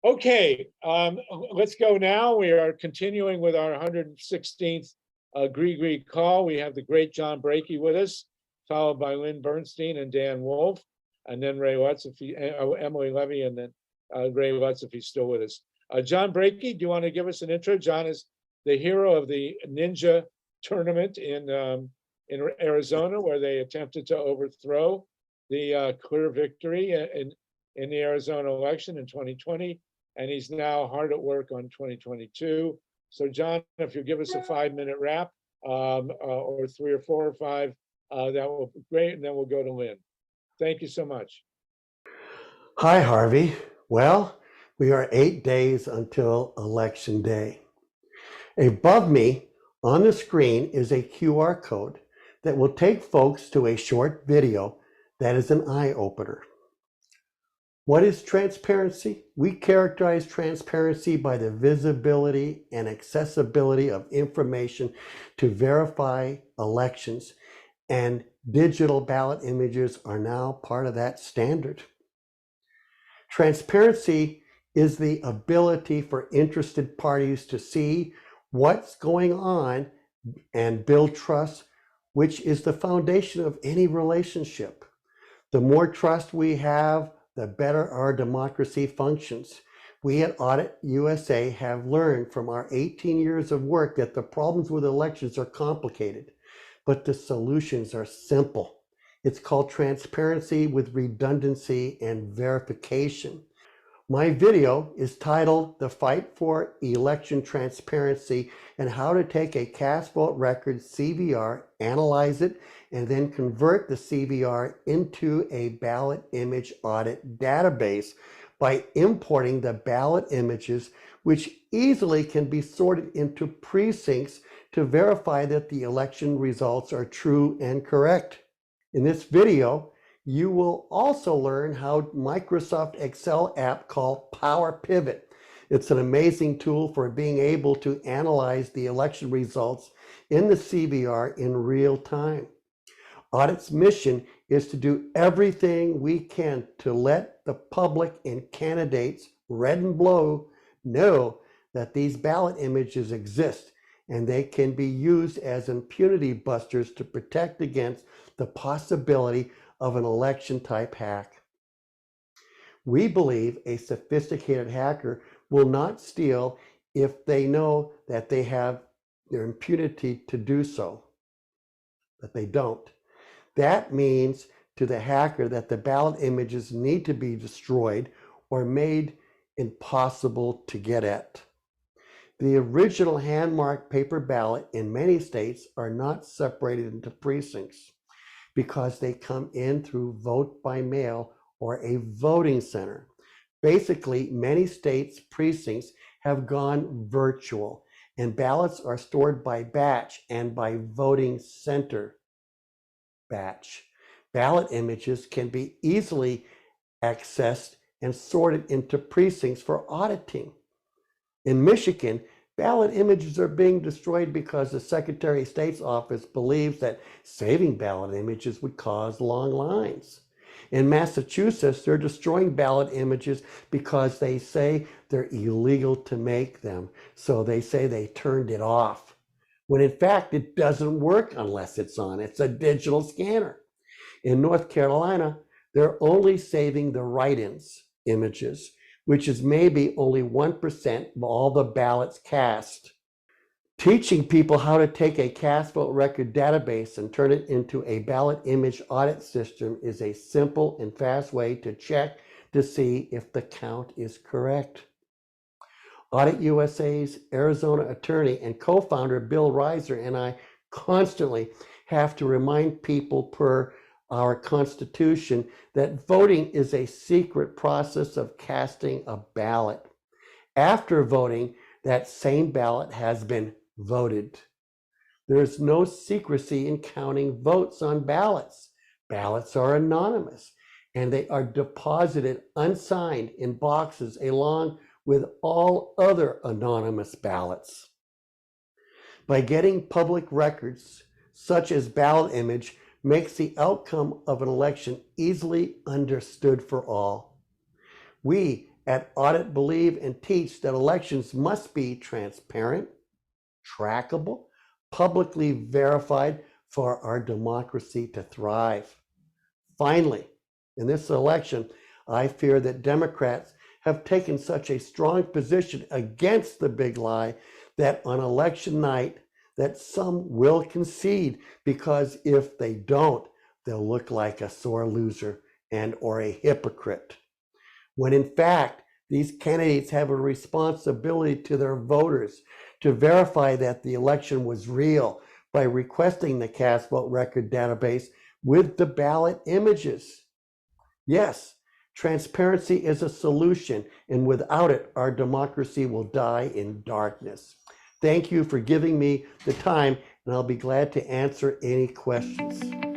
Okay, let's go now. We are continuing with our 116th Gree call. We have the great John Brakey with us, followed by Lynn Bernstein and Dan Wolf, and then Ray Lutz, if he, Emily Levy, and then Ray Lutz, if he's still with us. John Brakey, do you want to give us an intro? John is the hero of the Ninja tournament in Arizona, where they attempted to overthrow the clear victory in the Arizona election in 2020. And he's now hard at work on 2022. So John, if you give us a 5-minute wrap, or 3 or 4 or 5, that will be great, and then we'll go to Lynn. Thank you so much. Hi, Harvey. Well, we are 8 days until Election Day. Above me on the screen is a QR code that will take folks to a short video that is an eye-opener. What is transparency? We characterize transparency by the visibility and accessibility of information to verify elections, and digital ballot images are now part of that standard. Transparency is the ability for interested parties to see what's going on and build trust, which is the foundation of any relationship. The more trust we have, the better our democracy functions. We at Audit USA have learned from our 18 years of work that the problems with elections are complicated, but the solutions are simple. It's called transparency with redundancy and verification. My video is titled The Fight for Election Transparency and How to Take a Cast Vote Record CVR, Analyze it, and then convert the CVR into a ballot image audit database by importing the ballot images, which easily can be sorted into precincts to verify that the election results are true and correct. In this video, you will also learn how Microsoft Excel app called Power Pivot. It's an amazing tool for being able to analyze the election results in the CVR in real time. Audit's mission is to do everything we can to let the public and candidates, red and blue, know that these ballot images exist and they can be used as impunity busters to protect against the possibility of an election type hack. We believe a sophisticated hacker will not steal if they know that they have their impunity to do so, but they don't. That means to the hacker that the ballot images need to be destroyed or made impossible to get at. The original hand-marked paper ballot in many states are not separated into precincts because they come in through vote by mail or a voting center. Basically, many states' precincts have gone virtual, and ballots are stored by batch and by voting center batch. Ballot images can be easily accessed and sorted into precincts for auditing. In Michigan, ballot images are being destroyed because the Secretary of State's office believes that saving ballot images would cause long lines. In Massachusetts, they're destroying ballot images because they say they're illegal to make them. So they say they turned it off, when in fact it doesn't work unless it's on. It's a digital scanner. In North Carolina, they're only saving the write-ins images, which is maybe only 1% of all the ballots cast. Teaching people how to take a cast vote record database and turn it into a ballot image audit system is a simple and fast way to check to see if the count is correct. Audit USA's Arizona attorney and co-founder Bill Reiser and I constantly have to remind people per our Constitution that voting is a secret process of casting a ballot. After voting, that same ballot has been voted. There's no secrecy in counting votes on ballots. Ballots are anonymous, and they are deposited unsigned in boxes along with all other anonymous ballots. By getting public records, such as ballot image, makes the outcome of an election easily understood for all. We at Audit believe and teach that elections must be transparent, trackable, publicly verified for our democracy to thrive. Finally, in this election, I fear that Democrats have taken such a strong position against the big lie that on election night, that some will concede, because if they don't, they'll look like a sore loser and or a hypocrite. When in fact, these candidates have a responsibility to their voters to verify that the election was real by requesting the cast vote record database with the ballot images. Yes, transparency is a solution, and without it, our democracy will die in darkness. Thank you for giving me the time, and I'll be glad to answer any questions.